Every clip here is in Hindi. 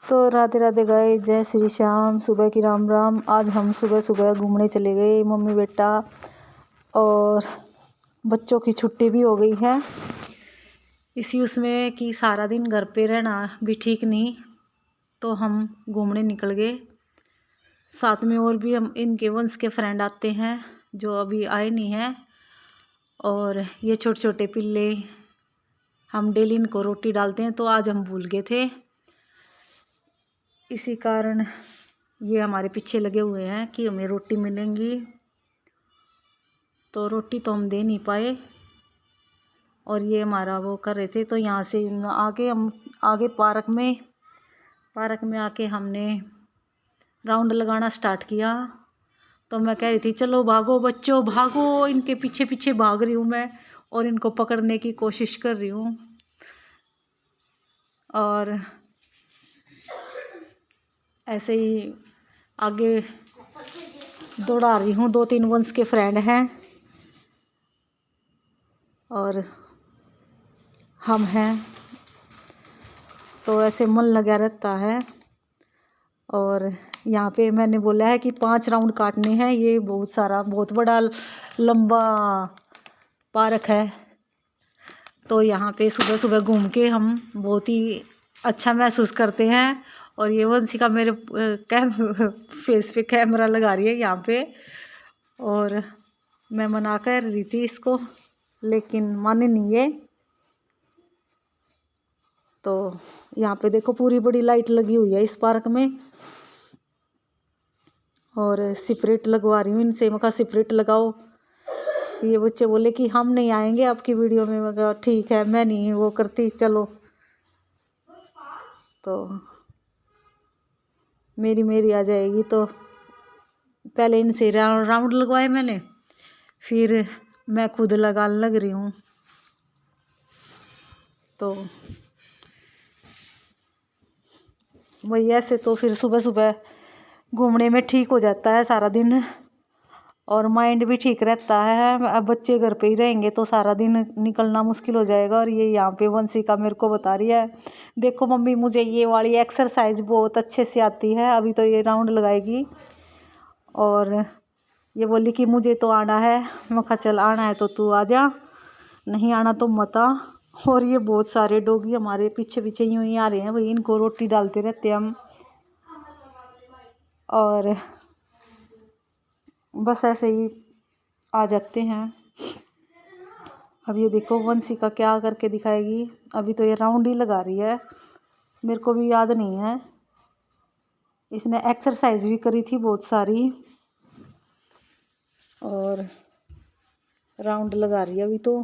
तो राधे राधे गाइस, जय श्री श्याम, सुबह की राम राम। आज हम सुबह सुबह घूमने चले गए मम्मी बेटा, और बच्चों की छुट्टी भी हो गई है। इसी उसमें कि सारा दिन घर पे रहना भी ठीक नहीं, तो हम घूमने निकल गए। साथ में और भी हम इनके वंश के फ्रेंड आते हैं जो अभी आए नहीं हैं। और ये छोटे छोटे पिल्ले, हम डेली इनको रोटी डालते हैं, तो आज हम भूल गए थे। इसी कारण ये हमारे पीछे लगे हुए हैं कि हमें रोटी मिलेंगी, तो रोटी तो हम दे नहीं पाए। और ये हमारा वो कर रहे थे, तो यहाँ से आगे हम आगे पार्क में आके हमने राउंड लगाना स्टार्ट किया। तो मैं कह रही थी चलो भागो बच्चों भागो, इनके पीछे पीछे भाग रही हूँ मैं और इनको पकड़ने की कोशिश कर रही हूँ। और ऐसे ही आगे दौड़ा रही हूँ। 2-3 वंश के फ्रेंड हैं और हम हैं, तो ऐसे मन लगा रहता है। और यहाँ पे मैंने बोला है कि 5 राउंड काटने हैं। ये बहुत बड़ा लंबा पार्क है, तो यहाँ पे सुबह सुबह घूम के हम बहुत ही अच्छा महसूस करते हैं। और ये वंशिका मेरे फेस पे कैमरा लगा रही है यहाँ पे, और मैं मना कर रही थी इसको, लेकिन माने नहीं है। तो यहाँ पे देखो पूरी बड़ी लाइट लगी हुई है इस पार्क में, और सिपरेट लगवा रही हूँ इनसे। मैं कहा सिपरेट लगाओ। ये बच्चे बोले कि हम नहीं आएंगे आपकी वीडियो में। मैं कहा ठीक है, मैं नहीं वो करती, चलो। तो मेरी आ जाएगी। तो पहले इनसे राउंड लगवाए मैंने, फिर मैं खुद लगाने लग रही हूँ। तो वही ऐसे तो फिर सुबह सुबह घूमने में ठीक हो जाता है सारा दिन, और माइंड भी ठीक रहता है। अब बच्चे घर पे ही रहेंगे तो सारा दिन निकलना मुश्किल हो जाएगा। और ये यहाँ पे वंशिका मेरे को बता रही है, देखो मम्मी मुझे ये वाली एक्सरसाइज बहुत अच्छे से आती है। अभी तो ये राउंड लगाएगी, और ये बोली कि मुझे तो आना है। मैं कहा चल आना है तो तू आ जा, नहीं आना तो मत आ। और ये बहुत सारे डॉगी हमारे पीछे पीछे यूं ही आ रहे हैं, वही इनको रोटी डालते रहते हम। और बस ऐसे ही आ जाते हैं। अब ये देखो वंशिका क्या करके दिखाएगी। अभी तो ये राउंड ही लगा रही है, मेरे को भी याद नहीं है। इसने एक्सरसाइज भी करी थी बहुत सारी, और राउंड लगा रही है अभी तो।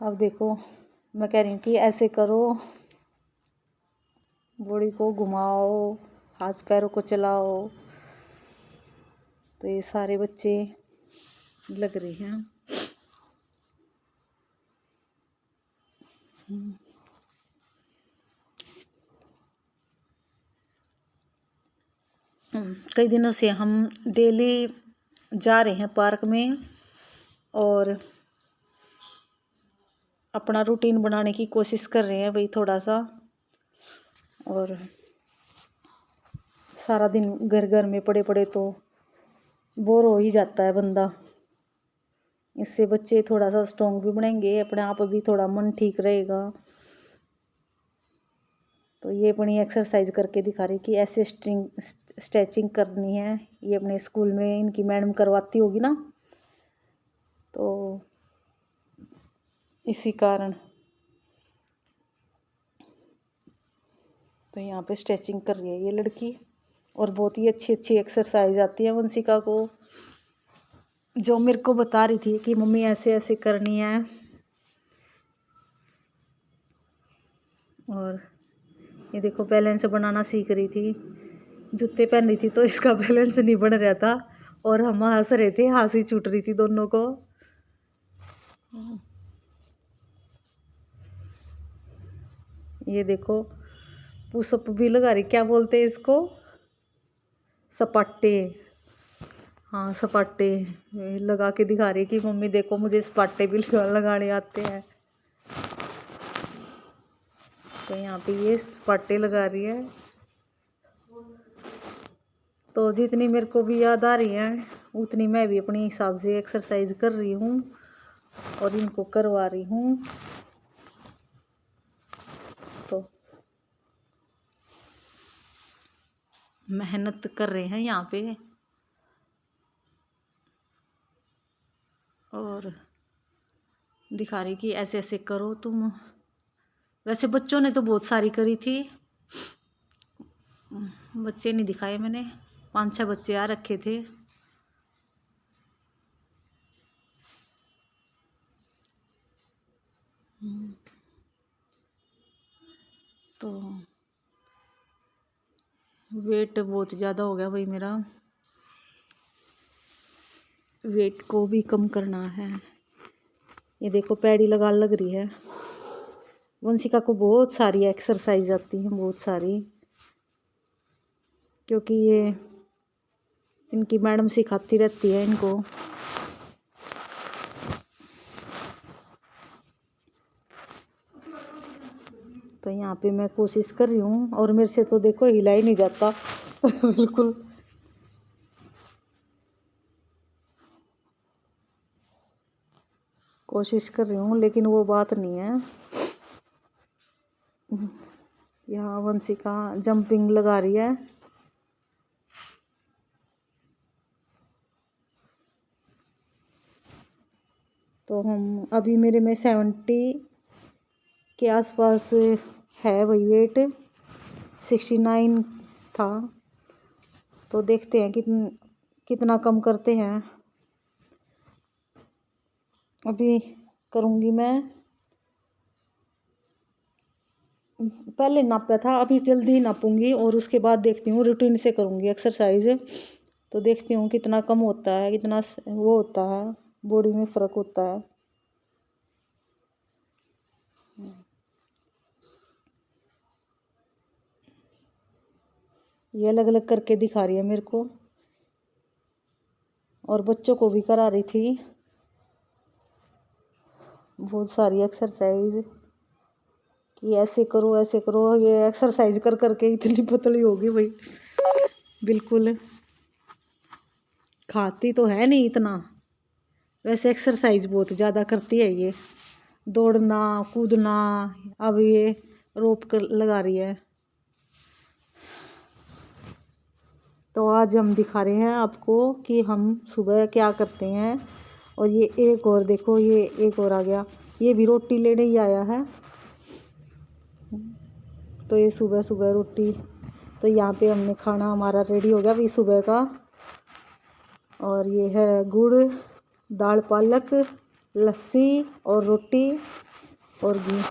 अब देखो मैं कह रही हूँ कि ऐसे करो, बॉडी को घुमाओ, हाथ पैरों को चलाओ, तो ये सारे बच्चे लग रहे हैं। कई दिनों से हम डेली जा रहे हैं पार्क में, और अपना रूटीन बनाने की कोशिश कर रहे हैं भाई थोड़ा सा। और सारा दिन घर में पड़े पड़े तो बोर हो ही जाता है बंदा। इससे बच्चे थोड़ा सा स्ट्रॉन्ग भी बनेंगे, अपने आप भी थोड़ा मन ठीक रहेगा। तो ये अपनी एक्सरसाइज करके दिखा रही कि ऐसे स्ट्रेचिंग करनी है। ये अपने स्कूल में इनकी मैडम करवाती होगी ना, तो इसी कारण तो यहाँ पे स्ट्रेचिंग कर रही है ये लड़की। और बहुत ही अच्छी अच्छी एक्सरसाइज आती है वंशिका को, जो मेरे को बता रही थी कि मम्मी ऐसे ऐसे करनी है। और ये देखो बैलेंस बनाना सीख रही थी। जूते पहन रही थी तो इसका बैलेंस नहीं बन रहा था, और हम हंस रहे थे, हंसी छूट रही थी दोनों को। ये देखो पुशअप भी लगा रही, क्या बोलते हैं इसको, सपाटे। हाँ सपाटे लगा के दिखा रही कि मम्मी देखो मुझे सपाटे भी लगाने आते हैं। तो यहाँ पे ये सपाटे लगा रही है। तो जितनी मेरे को भी याद आ रही है उतनी मैं भी अपने हिसाब से एक्सरसाइज कर रही हूँ और इनको करवा रही हूँ। तो मेहनत कर रहे हैं यहाँ पे और दिखा रही कि ऐसे ऐसे करो तुम। वैसे बच्चों ने तो बहुत सारी करी थी, बच्चे नहीं दिखाए मैंने, 5-6 बच्चे आ रखे थे। तो वेट बहुत ज़्यादा हो गया भाई मेरा, वेट को भी कम करना है। ये देखो पैडी लग रही है। वंशिका को बहुत सारी एक्सरसाइज आती हैं, बहुत सारी, क्योंकि ये इनकी मैडम सिखाती रहती है इनको। तो यहाँ पे मैं कोशिश कर रही हूँ और मेरे से तो देखो हिला ही नहीं जाता बिल्कुल। कोशिश कर रही हूँ लेकिन वो बात नहीं है। यहाँ वंशिका जंपिंग लगा रही है। तो हम अभी मेरे में 70 के आसपास है, वही वेट 69 था। तो देखते हैं कितना कम करते हैं। अभी करूँगी मैं, पहले नापा था, अभी जल्दी ही नापूंगी और उसके बाद देखती हूँ, रूटीन से करूँगी एक्सरसाइज। तो देखती हूँ कितना कम होता है, कितना वो होता है, बॉडी में फ़र्क होता है। ये अलग अलग करके दिखा रही है मेरे को और बच्चों को भी करा रही थी बहुत सारी एक्सरसाइज कि ऐसे करो ऐसे करो। ये एक्सरसाइज कर करके इतनी पतली होगी भाई, बिल्कुल। खाती तो है नहीं इतना, वैसे एक्सरसाइज बहुत ज़्यादा करती है ये, दौड़ना कूदना। अब ये रोप कर लगा रही है। तो आज हम दिखा रहे हैं आपको कि हम सुबह क्या करते हैं। और ये एक और देखो, ये एक और आ गया, ये भी रोटी लेने ही आया है। तो ये सुबह सुबह रोटी, तो यहाँ पे हमने खाना हमारा रेडी हो गया अभी सुबह का। और ये है गुड़, दाल पालक, लस्सी और रोटी और घी।